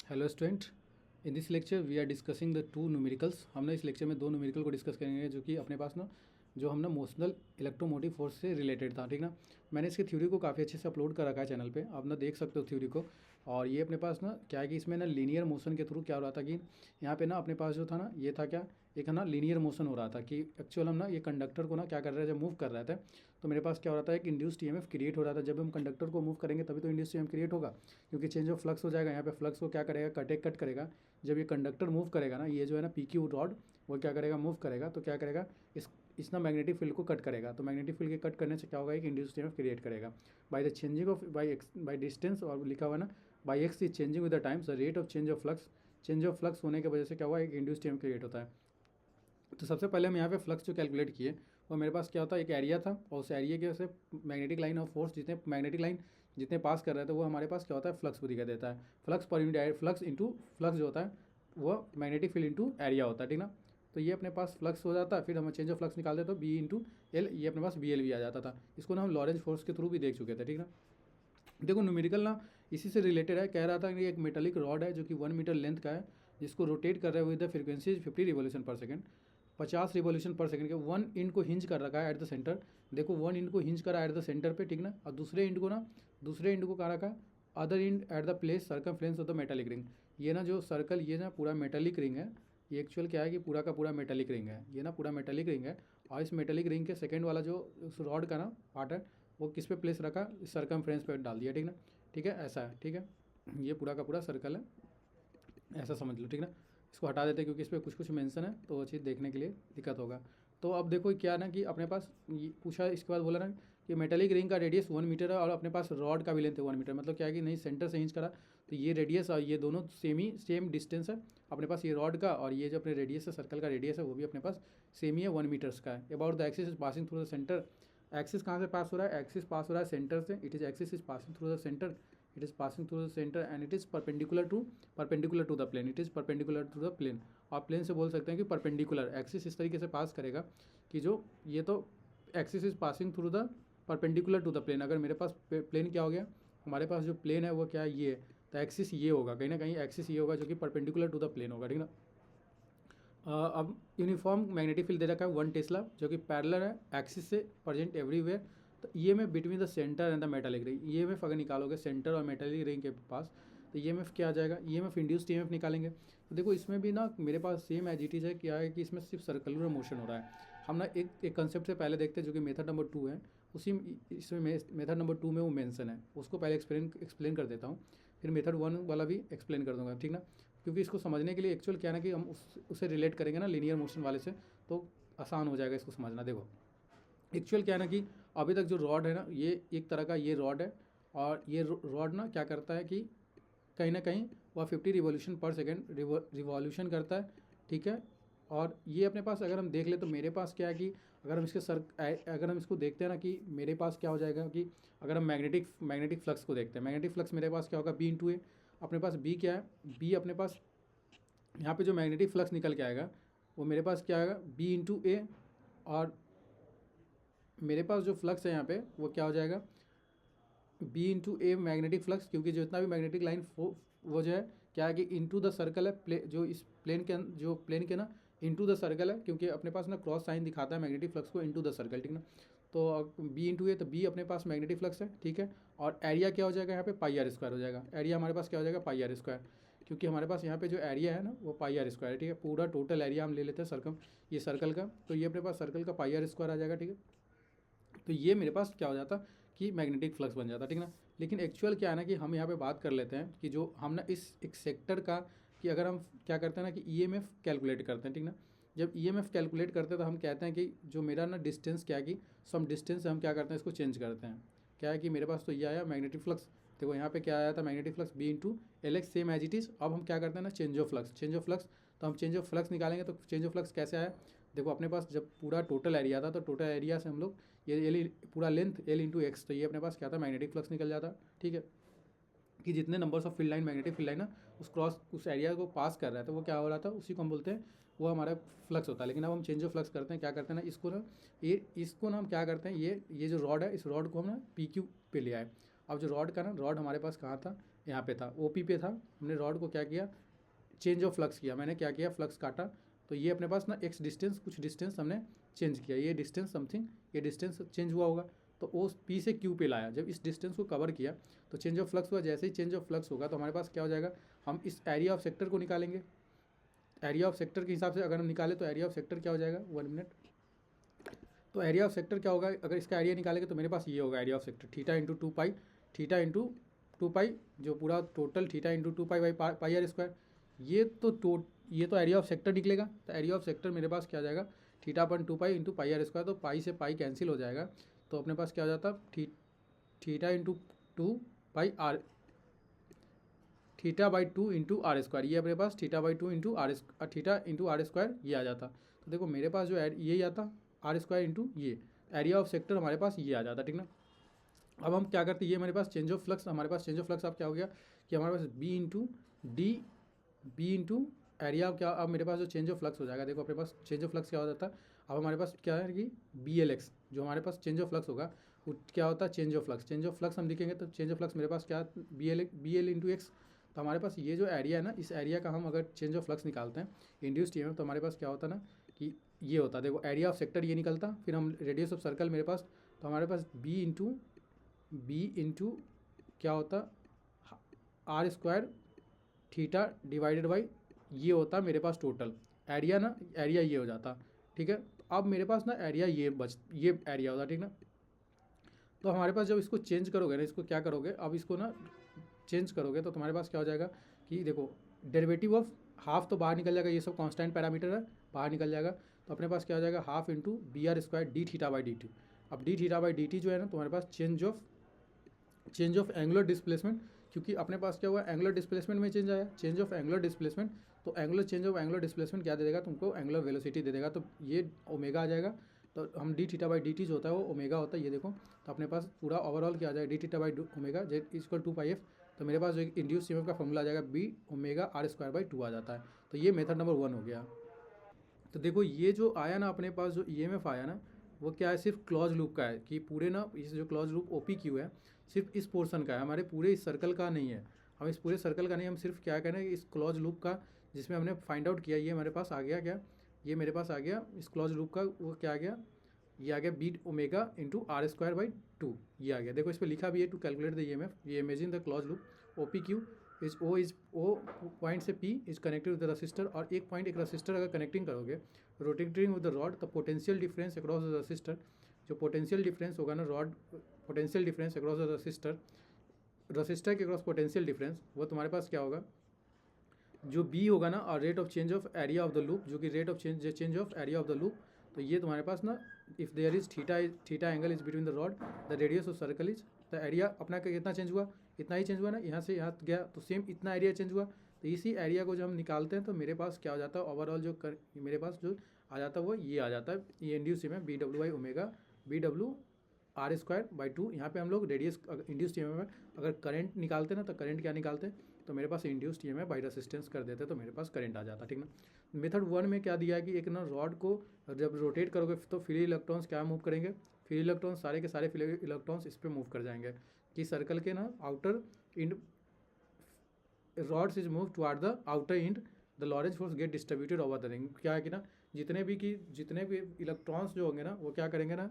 Hello student, in this lecture we are discussing the two numericals. हमने इस lecture में दो न्यूमेरिकल को डिस्कस करेंगे जो कि अपने पास ना जो हम ना मोशनल इलेक्ट्रोमोटिव फोर्स से रिलेटेड था। ठीक ना, मैंने इसकी थ्योरी को काफ़ी अच्छे से अपलोड कर रखा है चैनल पे, आप ना देख सकते हो थ्योरी को। और ये अपने पास ना क्या है कि इसमें ना लीनियर मोशन के थ्रू क्या हो रहा था कि यहाँ पे ना अपने पास जो था ना ये था क्या, एक ना लीनियर मोशन हो रहा था कि एक्चुअल हम ना ये कंडक्टर को ना क्या कर रहे थे, जब मूव कर रहे थे तो मेरे पास क्या हो रहा था, एक इंड्यूस्ड ईएमएफ क्रिएट हो रहा था। जब हम कंडक्टर को मूव करेंगे तभी तो इंड्यूस्ड ईएमएफ क्रिएट होगा, क्योंकि चेंज ऑफ फ्लक्स हो जाएगा। यहाँ पे फ्लक्स को क्या करेगा, कट करेगा। जब ये कंडक्टर मूव करेगा ना, ये जो है ना पीक्यू रॉड वो क्या करेगा, मूव करेगा तो क्या करेगा, इस ना मैग्नेटिक फील्ड को कट करेगा। तो मैग्नेटिक फील्ड के कट करने से क्या होगा, एक इंड्यूस्ड ईएमएफ क्रिएट करेगा by the changing of by distance. और लिखा हुआ ना by x is changing with the times the rate of change of flux होने की वजह से क्या हुआ, एक इंड्यूस्ड ईएमएफ क्रिएट होता है। तो सबसे पहले हम यहाँ पे फ्लक्स जो कैलकुलेट किए वो मेरे पास क्या होता है, एक एरिया था और उस एरिया के से मैग्नेटिक लाइन ऑफ फोर्स जितने पास कर रहे थे वो हमारे पास क्या होता है, फ्लक्स को दिखा देता है। Flux per unit flux into flux जो होता है वो मैग्नेटिक फील्ड इंटू एरिया होता है। ठीक ना, तो ये अपने पास फ्लक्स हो जाता है। फिर हम चेंज ऑफ फ्लक्स निकालते तो बी इंटू एल, ये अपने पास बी एल भी आ जाता था। इसको ना हम लॉरेंज फोर्स के थ्रू भी देख चुके थे। ठीक ना, देखो न्यूमेरिकल ना इसी से रिलेटेड है। कह रहा था कि एक मेटालिक रॉड है जो कि 1 मीटर लेंथ का है, जिसको रोटेट कर रहा है with the frequency 50 revolution per second, 50 revolution per second के। वन इंड को हिंज कर रखा है एट द सेंटर। देखो वन इंड को हिंज करा एट द सेंटर पे, ठीक ना, और दूसरे इंड को कहा रखा other end at the place circumference of the metallic ring. ये ना जो सर्कल, ये ना पूरा मेटालिक रिंग है। ये एक्चुअल क्या है कि पूरा का पूरा मेटालिक रिंग है, ये ना पूरा मेटालिक रिंग है। और इस मेटालिक रिंग के सेकेंड वाला जो उस रॉड का ना पार्ट है वो किस पे प्लेस रखा, सर्कमफ्रेंस पे डाल दिया। ठीक ना, ठीक है, ऐसा है। ठीक है, ये पूरा का पूरा सर्कल है, ऐसा समझ लो। ठीक ना, इसको हटा देते हैं क्योंकि इस पर कुछ कुछ मेंशन है तो वो चीज़ देखने के लिए दिक्कत होगा। तो अब देखो क्या ना कि अपने पास ये पूछा, इसके बाद बोला ना कि मेटेलिक रिंग का रेडियस 1 मीटर है और अपने पास रॉड का भी लेंथ है 1 मीटर। मतलब क्या है कि नहीं, सेंटर से हिंच करा तो ये रेडियस और ये दोनों सेम डिस्टेंस है अपने पास। ये रॉड का और ये जो अपने रेडियस है, सर्कल का रेडियस है, वो भी अपने पास सेम ही है, 1 मीटर्स का है। About the axis is passing through the centre. Axis कहाँ से पास हो रहा है, एक्सिस पास हो रहा है सेंटर से। It is axis is passing through the centre, it is passing through the centre and it is perpendicular to the plane. It is perpendicular to the plane. आप प्लेन से बोल सकते हैं कि परपेंडिकुलर एक्सिस इस तरीके से पास करेगा कि जो ये तो axis is passing through the perpendicular to the plane. अगर मेरे पास प्लेन क्या हो गया, हमारे पास जो प्लेन है वो क्या है, ये, तो एक्सिस ये होगा, कहीं ना कहीं एक्सिस ये होगा जो कि परपेंडिकुलर टू द प्लेन होगा। ठीक ना, अब यूनिफॉर्म मैग्नेटिक फील्ड दे रखा है 1 टेस्ला जो कि पैरेलल है एक्सिस से प्रेजेंट एवरीवेयर। तो E M F between the centre and the metallic ring. E M F अगर निकालोगे सेंटर और मेटालिक रिंग के पास तो ई एम एफ क्या आ जाएगा, E M F induced E M F निकालेंगे। तो देखो इसमें भी ना मेरे पास सेम एज इट इज है। क्या है कि इसमें सिर्फ सर्कुलर मोशन हो रहा है। हम ना एक कंसेप्ट से पहले देखते हैं जो कि मेथड नंबर 2 है, उसी इसमें मेथड नंबर 2 में वो मेंशन है, उसको पहले एक्सप्लेन कर देता हूँ, फिर मेथड 1 वाला भी एक्सप्लेन कर दूंगा। ठीक ना, क्योंकि इसको समझने के लिए एक्चुअल क्या है ना कि हम उसे रिलेट करेंगे ना लीनियर मोशन वाले से, तो आसान हो जाएगा इसको समझना। देखो एक्चुअल क्या है ना कि अभी तक जो रॉड है ना, ये एक तरह का ये रॉड है और ये रॉड ना क्या करता है कि कहीं ना कहीं वह 50 रिवॉल्यूशन पर सेकेंड रिवॉल्यूशन करता है। ठीक है, और ये अपने पास अगर हम देख ले तो मेरे पास क्या है कि अगर हम इसको देखते हैं ना कि मेरे पास क्या हो जाएगा कि अगर हम मैग्नेटिक फ्लक्स को देखते हैं, मैग्नेटिक फ्लक्स मेरे पास क्या होगा, बी इंटू ए। अपने पास बी क्या है, बी अपने पास यहाँ पे जो मैग्नेटिक फ्लक्स निकल के आएगा वो मेरे पास क्या आएगा, बी इंटू ए। और मेरे पास जो फ्लक्स है यहाँ पे वो क्या हो जाएगा, B into a magnetic flux, क्योंकि जो इतना भी मैग्नेटिक लाइन वो जो है क्या है कि इंटू द सर्कल है, जो इस प्लेन के ना इंटू द सर्कल है, क्योंकि अपने पास ना क्रॉस साइन दिखाता है मैग्नेटिक फ्लक्स को इंटू द सर्कल। ठीक ना, तो बी इंटू ए, तो बी अपने पास मैग्नेटिक फ्लक्स है। ठीक है, और एरिया क्या हो जाएगा यहाँ पे, पाई आर स्क्वायर हो जाएगा। एरिया हमारे पास क्या हो जाएगा, पाई आर स्क्वायर, क्योंकि हमारे पास यहाँ पे जो एरिया है ना वो पाई आर स्क्वायर है। ठीक है, पूरा टोटल एरिया हम ले लेते हैं ये सर्कल का, तो ये अपने पास सर्कल का पाई आर स्क्वायर आ जाएगा। ठीक है, तो ये मेरे पास क्या हो जाता कि मैग्नेटिक फ्लक्स बन जाता। ठीक ना, लेकिन एक्चुअल क्या है ना कि हम यहाँ पे बात कर लेते हैं कि जो हम ना इस एक सेक्टर का, कि अगर हम क्या करते हैं ना कि ईएमएफ कैलकुलेट करते हैं। ठीक ना, जब ईएमएफ कैलकुलेट करते हैं तो हम कहते हैं कि जो मेरा ना डिस्टेंस क्या है कि सम डिस्टेंस से हम क्या करते हैं, इसको चेंज करते हैं। क्या है कि मेरे पास तो ये आया मैग्नेटिक फ्लक्स, देखो यहाँ पे क्या आया था, magnetic flux B into L X, same as it is. अब हम क्या करते हैं ना, चेंज ऑफ फ्लक्स। तो हम चेंज ऑफ फ्लक्स निकालेंगे तो चेंज ऑफ फ्लक्स कैसे आया, देखो अपने पास जब पूरा टोटल एरिया था तो टोटल एरिया से हम लोग ये एल पूरा लेंथ एल इंटू एक्स, तो ये अपने पास क्या था, मैग्नेटिक फ्लक्स निकल जाता। ठीक है, कि जितने numbers of field line magnetic field line ना उस एरिया को पास कर रहा था वो क्या हो रहा था, उसी को हम बोलते हैं, वो हमारा फ्लक्स होता है। लेकिन अब हम चेंज ऑफ फ्लक्स करते हैं, क्या करते हैं ना, इसको ना हम क्या करते हैं, ये जो रॉड है इस रॉड को हम ना पी क्यू पे ले आए। अब जो रॉड का ना, रॉड हमारे पास कहाँ था, यहाँ पे था, OP पे था, हमने रॉड को क्या किया, चेंज ऑफ फ्लक्स किया। मैंने क्या किया, फ्लक्स काटा, तो ये अपने पास ना एक्स डिस्टेंस, कुछ डिस्टेंस हमने चेंज किया, ये डिस्टेंस समथिंग, ये डिस्टेंस चेंज हुआ होगा, तो ओ P से Q पे लाया। जब इस डिस्टेंस को कवर किया तो चेंज ऑफ फ्लक्स हुआ। जैसे ही चेंज ऑफ फ्लक्स होगा तो हमारे पास क्या हो जाएगा, हम इस एरिया ऑफ सेक्टर को निकालेंगे। एरिया ऑफ सेक्टर के हिसाब से अगर हम निकालें तो एरिया ऑफ सेक्टर क्या हो जाएगा, 1 मिनट। तो एरिया ऑफ सेक्टर क्या होगा, अगर इसका एरिया निकालेंगे तो मेरे पास ये होगा area of sector, theta into 2 pi, theta into 2 pi, जो पूरा total theta into 2 pi by pi r square. ये तो एरिया ऑफ सेक्टर निकलेगा। तो एरिया ऑफ सेक्टर मेरे पास क्या आ जाएगा, थीटा अपन 2 pi into pi r square, तो पाई से पाई कैंसिल हो जाएगा, तो अपने पास क्या हो जाता, theta into 2 pi R, theta by 2 into are square, ये अपने पास theta by 2 into R, theta into are square ये आ जाता। तो देखो मेरे पास जो ये आता आर स्क्वायर इंटू ये एरिया ऑफ सेक्टर हमारे पास ये आ जाता, ठीक ना। अब हम क्या करते हैं, ये हमारे पास चेंज ऑफ फ्लक्स, हमारे पास चेंज ऑफ फ्लक्स अब क्या हो गया कि हमारे पास B into D, B into area क्या, अब मेरे पास जो चेंज ऑफ फ्लक्स हो जाएगा, देखो अपने पास चेंज ऑफ फ्लक्स क्या हो जाता है, अब हमारे पास क्या है कि BLX, जो हमारे पास चेंज ऑफ फ्लक्स होगा वो क्या होता है, change of flux. Change of flux हम लिखेंगे तो चेंज ऑफ फ्लक्स मेरे पास क्या, BL इंटू एक्स। तो हमारे पास ये जो एरिया है ना, इस एरिया का हम अगर चेंज ऑफ फ्लक्स निकालते हैं इंड्यूस्ड ईएमएफ, तो हमारे पास क्या होता है ना कि ये होता है, देखो एरिया ऑफ सेक्टर ये निकलता, फिर हम रेडियस ऑफ सर्कल मेरे पास, तो हमारे पास बी इंटू क्या होता, r square theta divided by ये होता मेरे पास टोटल एरिया ना, एरिया ये हो जाता, ठीक है। तो अब मेरे पास ना एरिया ये एरिया होता, ठीक ना। तो हमारे पास जब इसको चेंज करोगे ना, इसको क्या करोगे, अब इसको ना चेंज करोगे तो तुम्हारे पास क्या हो जाएगा कि देखो डेरिवेटिव ऑफ हाफ तो बाहर निकल जाएगा, ये सब कांस्टेंट पैरामीटर है, बाहर निकल जाएगा, तो अपने पास क्या हो जाएगा, half into B R square D theta by D T. अब D theta by D T जो है ना, तुम्हारे पास चेंज ऑफ एंगुलर डिस्प्लेसमेंट, क्योंकि अपने पास क्या हुआ, एंगुलर डिस्प्लेसमेंट में चेंज आया, चेंज ऑफ एंगुलर डिस्प्लेसमेंट, तो चेंज ऑफ एंगुलर डिस्प्लेसमेंट क्या दे देगा तुमको, एंगुलर वेलोसिटी दे देगा, तो ये ओमेगा आ जाएगा। तो हम D theta by D T जो होता है वो ओमेगा होता है, ये देखो, तो अपने पास पूरा ओवरऑल क्या आ जाएगा, D theta by omega Z equal 2 pi F. तो मेरे पास जो इंड्यूस ईएमएफ का फॉर्मूला आ जाएगा B omega r square by 2 आ जाता है। तो ये मेथड नंबर 1 हो गया। तो देखो ये जो आया ना अपने पास जो ईएमएफ आया ना, वो क्या है, सिर्फ क्लॉज लूप का है, कि पूरे ना इस जो क्लॉज लूप OPQ है सिर्फ इस पोर्शन का है, हमारे पूरे इस सर्कल का नहीं है। हम इस पूरे सर्कल का नहीं, हम सिर्फ क्या करें, इस क्लॉज लूप का जिसमें हमने फाइंड आउट किया, ये हमारे पास आ गया क्या, ये मेरे पास आ गया इस क्लॉज लूप का, वो क्या आ गया, ये आ गया B omega into are square by 2, ये आ गया। देखो इस पर लिखा भी है टू कैलकुलेट द ईएमएफ, ये imagine the close loop OPQ is O point से P is connected with the resistor, और एक पॉइंट एक रसिस्टर अगर कनेक्टिंग करोगे rotating with the rod, the potential difference across the resistor, जो potential difference होगा ना rod, potential difference across the resistor के अक्रॉस पोटेंशियल डिफरेंस, वो तुम्हारे पास क्या होगा, जो बी होगा ना, और rate of change of area of the loop, जो कि rate of change of area of the loop, तो ये तुम्हारे पास ना if there is theta angle is between the rod, the radius of circle is, the area अपना का कितना चेंज हुआ, इतना ही चेंज हुआ ना, यहाँ से यहाँ गया तो सेम इतना एरिया चेंज हुआ। तो इसी एरिया को जब हम निकालते हैं तो मेरे पास क्या हो जाता है, ओवरऑल जो मेरे पास जो आ जाता है वो ये आ जाता है, ये इंड्यूस में BW आर स्क्वायर बाई 2। यहाँ पे हम लोग रेडियस इंड्यूस्ड ईएमएफ में अगर करंट निकालते ना, तो करंट क्या निकालते हैं, तो मेरे पास इंड्यूस्ड ईएमएफ बाई रेसिस्टेंस कर देते, तो मेरे पास करंट आ जाता, ठीक ना। मेथड 1 में क्या दिया है कि एक ना रॉड को जब रोटेट करोगे तो फ्री इलेक्ट्रॉन्स क्या मूव करेंगे, फ्री इलेक्ट्रॉन्स सारे के सारे फ्री इलेक्ट्रॉन्स इस पर मूव कर जाएंगे, कि सर्कल के ना outer end rods is move toward the outer end, the Lorentz force get distributed over the ring. क्या है कि ना जितने भी इलेक्ट्रॉन्स जो होंगे ना वो क्या करेंगे ना,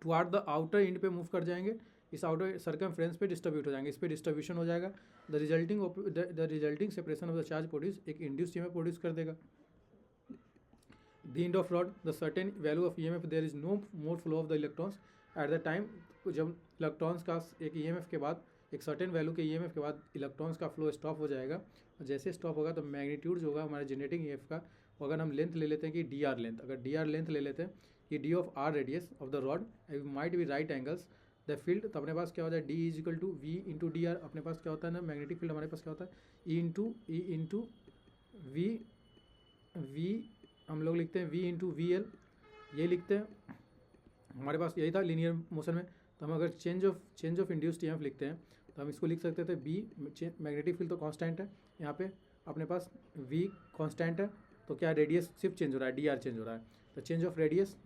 टुवार्ड द आउटर इंड पे मूव कर जाएंगे, इस आउटर सर्कमफ्रेंस पे डिस्ट्रीब्यूट हो जाएंगे, इस पे डिस्ट्रीब्यूशन हो जाएगा, the resulting separation of the charge produce एक इंड्यूस्ड ईएमएफ प्रोड्यूस कर देगा। The end of rod the certain value of EMF, there is no more flow of the electrons at the time, जब electrons का एक EMF के बाद, एक certain value के ईएमएफ के बाद इलेक्ट्रॉन्स का फ्लो स्टॉप हो जाएगा, और जैसे स्टॉप होगा तो मैग्नीट्यूड जो होगा हमारे जनरेटिंग ईएमएफ का, अगर हम लेंथ ले लेते हैं कि डी आर लेंथ, अगर डी आर लेंथ ले लेते हैं कि D of R radius of the rod might be right angles the field, तो अपने पास क्या होता है D is equal to V into D R, अपने पास क्या होता है ना मैग्नेटिक फील्ड हमारे पास क्या होता है ई इंटू वी हम लोग लिखते हैं वी इंटू वी एल, ये लिखते हैं, हमारे पास यही था लीनियर मोशन में। तो हम अगर चेंज ऑफ इंड्यूस्ड ईएमएफ लिखते हैं तो हम इसको लिख सकते थे बी, मैग्नेटिक फील्ड तो कांस्टेंट है, यहाँ पे अपने पास वी कांस्टेंट है, तो क्या रेडियस सिर्फ चेंज हो रहा है, डी आर चेंज हो रहा है, तो change of radius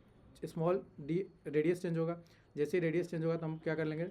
small D radius change होगा, जैसे रेडियस चेंज होगा तो हम क्या कर लेंगे,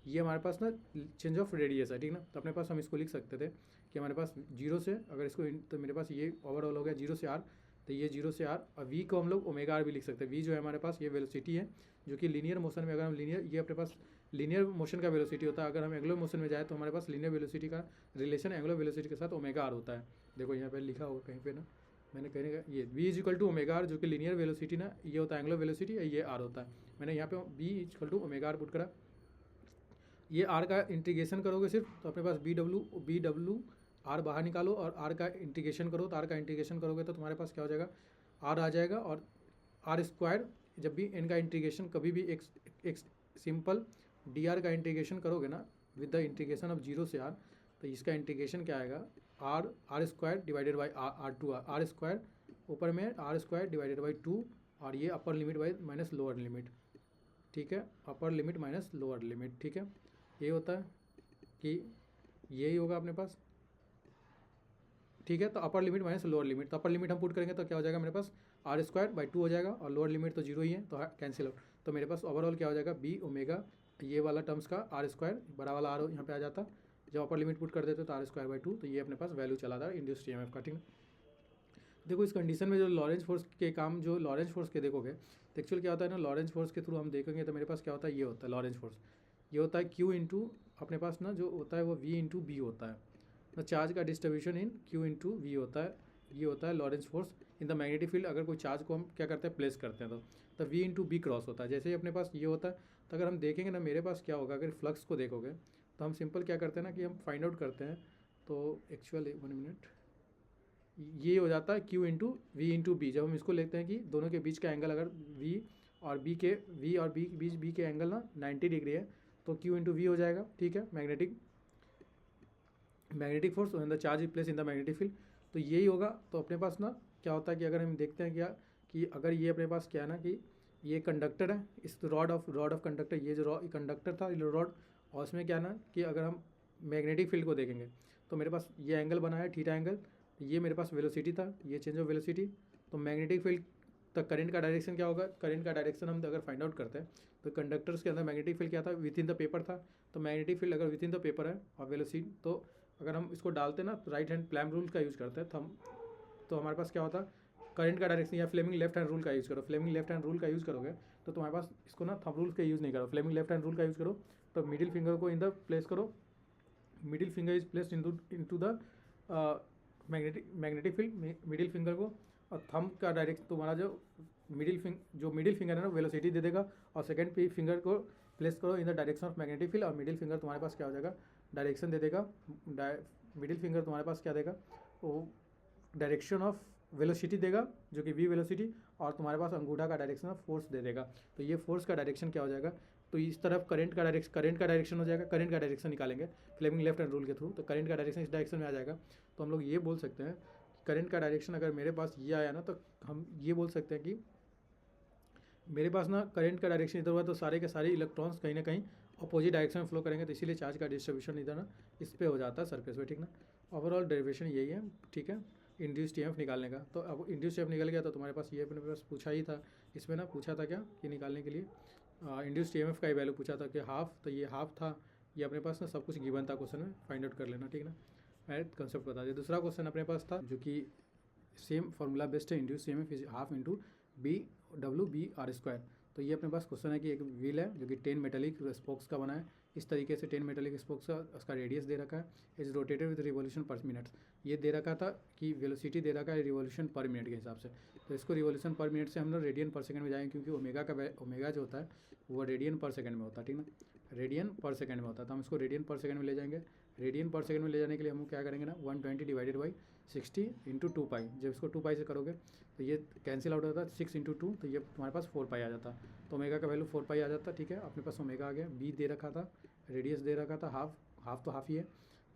ये हमारे पास ना चेंज ऑफ रेडियस है, ठीक ना। तो अपने पास हम इसको लिख सकते थे कि हमारे पास जीरो से अगर इसको तो मेरे पास ये ओवरऑल हो गया जीरो से आर, तो ये जीरो से आर, और वी को हम लोग ओमेगा आर भी लिख सकते हैं। वी जो है हमारे पास ये वेलोसिटी है, जो कि लीनियर मोशन में अगर हम लीनियर, ये अपने पास लीनियर मोशन का वेलोसिटी होता है। अगर हम एंगुलर मोशन में जाए तो हमारे पास लीनियर वेलोसिटी का रिलेशन एंगुलर वेलोसिटी के साथ ओमेगा आर होता है। देखो यहाँ पे लिखा होगा कहीं पे ना, मैंने कहीं का ये v is equal to omega r, जो कि लीनियर वेलोसिटी ना ये होता है एंगुलर वेलोसिटी, ये आर होता है। मैंने यहाँ पे v is equal to omega r put करा। ये आर का इंटीग्रेशन करोगे सिर्फ तो अपने पास बी डब्ल्यू आर बाहर निकालो और आर का इंटीग्रेशन करो, तो आर का इंटीग्रेशन करोगे तो तुम्हारे पास क्या हो जाएगा, आर आ जाएगा। और आर स्क्वायर, जब भी एन का इंटीग्रेशन कभी भी एक सिंपल डी आर का इंटीग्रेशन करोगे ना with the integration of zero से आर, तो इसका इंटीग्रेशन क्या आएगा, R square divided by R two R square, ऊपर में आर स्क्वायर डिवाइडेड बाई 2, और ये upper limit by minus lower limit, ठीक है, upper limit minus lower limit, ठीक है। ये होता है कि यही होगा अपने पास, ठीक है। तो अपर लिमिट माइनस लोअर लिमिट, तो अपर लिमिट हम पुट करेंगे तो क्या हो जाएगा मेरे पास आर स्क्वायर बाई 2 हो जाएगा, और लोअर लिमिट तो जीरो ही है तो कैंसिल आउट। तो मेरे पास ओवरऑल क्या हो जाएगा, बी ओमेगा ये वाला टर्म्स का आर स्क्वायर बड़ा वाला आर यहाँ पे आ जाता। जब अपर लिमिट पुट कर देते तो आर स्क्वायर बाई 2, तो ये अपने पास वैल्यू चला था इंड्यूस्ड ईएमएफ का, ठीक है। देखो इस कंडीशन में जो लॉरेंज फोर्स के काम, जो लॉरेंज फोर्स के देखोगे तो एक्चुअल क्या होता है ना, लॉरेंज फोर्स के थ्रू हम देखेंगे तो मेरे पास क्या होता है, ये होता है लॉरेंज फोर्स, ये होता है क्यू इंटू अपने पास ना जो होता है वो वी इंटू बी होता है ना, चार्ज का distribution in Q into V होता है। ये होता है Lorentz force in the magnetic field. अगर कोई चार्ज को हम क्या करते हैं, प्लेस करते हैं तो वी इंटू बी क्रॉस होता है। जैसे ही अपने पास ये होता है तो अगर हम देखेंगे ना मेरे पास क्या होगा, अगर फ्लक्स को देखोगे तो हम सिंपल क्या करते हैं ना कि हम फाइंड आउट करते हैं, तो एक्चुअली 1 मिनट, ये हो जाता है Q into V into B. जब हम इसको लेते हैं कि दोनों के बीच का एंगल अगर वी और बी बीच बी के एंगल ना 90 डिग्री है, तो क्यू इंटू वी हो जाएगा, ठीक है। Magnetic force when the charge is place in the magnetic field, तो यही होगा। तो अपने पास ना क्या होता है कि अगर हम देखते हैं क्या कि अगर ये अपने पास क्या है ना कि ये कंडक्टर है, इस रॉड ऑफ कंडक्टर, ये जो कंडक्टर था रॉड, और उसमें क्या ना कि अगर हम मैग्नेटिक फील्ड को देखेंगे तो मेरे पास ये एंगल बना है थीटा एंगल, ये मेरे पास वेलोसिटी था, ये चेंज ऑफ वेलोसिटी। तो मैग्नेटिक फील्ड तक करंट का डायरेक्शन क्या होगा, करंट का डायरेक्शन हम अगर फाइंड आउट करते हैं तो कंडक्टर्स के अंदर मैग्नेटिक फील्ड क्या था, विद इन द पेपर था। तो मैग्नेटिक फील्ड अगर विद इन द पेपर है और वेलोसिटी, तो अगर हम इसको डालते हैं ना तो राइट हैंड प्लैम रूल का यूज़ करते हैं तो हमारे पास क्या होता है, करंट का डायरेक्शन, या फ्लेमिंग लेफ्ट हैंड रूल का यूज़ करो। फ्लेमिंग लेफ्ट हैंड रूल का यूज़ करोगे तो तुम्हारे पास इसको ना थंब रूल का यूज़ नहीं करो, फ्लेमिंग लेफ्ट हैंड रूल का यूज़ करो। तो मिडिल फिंगर को इन द प्लेस करो, middle finger is placed into the magnetic field, middle finger को, और थंब का डायरेक्शन तुम्हारा जो मिडिल फिंगर है ना वेलोसिटी दे देगा, और सेकंड फिंगर को प्लेस करो in the direction of magnetic field, और मिडिल फिंगर तुम्हारे पास क्या हो जाएगा, डायरेक्शन दे देगा। मिडिल फिंगर तुम्हारे पास क्या देगा, वो डायरेक्शन ऑफ वेलोसिटी देगा जो कि वी वेलोसिटी, और तुम्हारे पास अंगूठा का डायरेक्शन ऑफ फोर्स दे देगा। तो ये फोर्स का डायरेक्शन क्या हो जाएगा, तो इस तरफ करंट का डायरेक्शन हो जाएगा। करंट का डायरेक्शन निकालेंगे फ्लेमिंग लेफ्ट हैंड रूल के थ्रू, तो करंट का डायरेक्शन इस डायरेक्शन में आ जाएगा। तो हम लोग ये बोल सकते हैं करंट का डायरेक्शन अगर मेरे पास ये आया ना, तो हम ये बोल सकते हैं कि मेरे पास ना करंट का डायरेक्शन इधर हुआ तो सारे के सारे इलेक्ट्रॉन्स कहीं ना कहीं अपोजिट डायरेक्शन में फ्लो करेंगे, तो इसीलिए चार्ज का डिस्ट्रीब्यूशन इधर ना इस पे हो जाता है सरफेस पे, ठीक ना। ओवरऑल डेरिवेशन यही है, ठीक है, इंड्यूस्ड ईएमएफ निकालने का। तो अब इंड्यूस्ड ईएमएफ निकल गया तो तुम्हारे पास ये अपने पास पूछा ही था, इसमें ना पूछा था क्या कि निकालने के लिए इंड्यूस्ड ईएमएफ का ही वैल्यू पूछा था कि हाफ, तो ये हाफ था। ये अपने पास ना सब कुछ गिवन था क्वेश्चन में, फाइंड आउट कर लेना, ठीक ना। मैं कंसेप्ट बता दिया। दूसरा क्वेश्चन अपने पास था जो कि सेम फार्मूला बेस्ड है, induced EMF is half into B W B R square. तो ये अपने पास क्वेश्चन है कि एक व्हील है जो कि 10 मेटेलिक स्पोक्स का बना है, इस तरीके से 10 मेटेलिक स्पोक्स का उसका रेडियस दे रखा है, इज रोटेटेड विद रिवॉल्यूशन पर मिनट। ये दे रखा था कि वेलोसिटी दे रखा है रिवॉल्यूशन पर मिनट के हिसाब से, तो इसको रिवॉल्यूशन पर मिनट से हम लोग रेडियन पर सेकंड में जाएंगे, क्योंकि ओमेगा जो होता है वो रेडियन पर सेकंड में होता है, ठीक ना, रेडियन पर सेकंड में होता है। तो हम इसको रेडियन पर सेकंड में ले जाएंगे। रेडियन पर सेकंड में ले जाने के लिए हम क्या करेंगे ना, 120 डिवाइडेड बाई 60 इंटू 2 पाई। जब इसको 2 पाई से करोगे तो ये कैंसिल आउट होता है, 6 इंटू 2, तो ये तुम्हारे पास 4 पाई आ जाता। तो ओमेगा का वैल्यू 4 पाई आ जाता, ठीक है। अपने पास ओमेगा आ गया, बी दे रखा था, रेडियस दे रखा था हाफ तो हाफ ही है,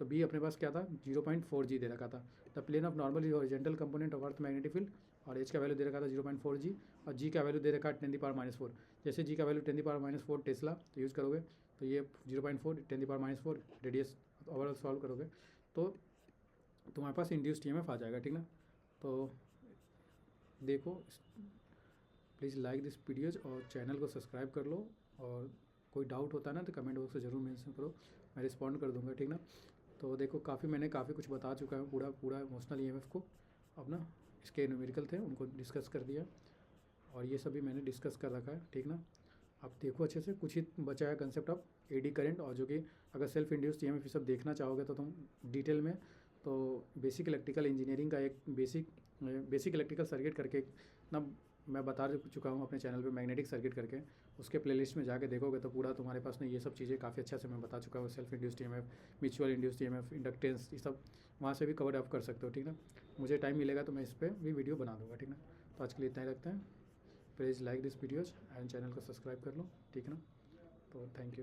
तो बी अपने पास क्या था 0.4 जी दे रखा था। The plane of normal horizontal component of earth magnetic field, और एच का वैल्यू दे रखा था 0.4 जी, और जी का वैल्यू दे रखा है 10⁻⁻⁴। जैसे जी का वैल्यू 10⁻⁻⁴ टेस्ला तो यूज़ करोगे तो ये 0.4 10⁻⁻⁴ रेडियस ओवरऑल सॉल्व करोगे तो तुम्हारे पास इंड्यूस्ड ईएमएफ आ जाएगा, ठीक ना। तो देखो, प्लीज़ लाइक दिस वीडियोज़ और चैनल को सब्सक्राइब कर लो, और कोई डाउट होता है ना तो कमेंट बॉक्स में ज़रूर मेंशन करो, मैं रिस्पॉन्ड कर दूँगा, ठीक ना। तो देखो मैंने काफ़ी कुछ बता चुका हूँ, पूरा इमोशनल ईएमएफ को अपना, इसके न्यूमेरिकल थे उनको डिस्कस कर दिया, और ये सभी मैंने डिस्कस कर रखा है, ठीक ना। आप देखो अच्छे से, कुछ ही बचा है कंसेप्ट ऑफ एडी करंट, और जो कि अगर सेल्फ इंड्यूस्ड ईएमएफ सब देखना चाहोगे तो तुम डिटेल में, तो बेसिक इलेक्ट्रिकल इंजीनियरिंग का एक बेसिक इलेक्ट्रिकल सर्किट करके ना मैं बता चुका हूँ अपने चैनल पे, मैग्नेटिक सर्किट करके, उसके प्लेलिस्ट में जाके देखोगे तो पूरा तुम्हारे पास में ये सब चीज़ें काफ़ी अच्छा से मैं बता चुका हूँ। Self induced EMF, mutual induced EMF, inductance, ये सब वहाँ से भी कवर अप कर सकते हो, ठीक ना। मुझे टाइम मिलेगा तो मैं इस पर भी वीडियो बना दूँगा, ठीक ना। तो आज के लिए इतना ही रखते हैं। Please like this videos and channel को सब्सक्राइब कर लो, ठीक है ना। तो थैंक यू।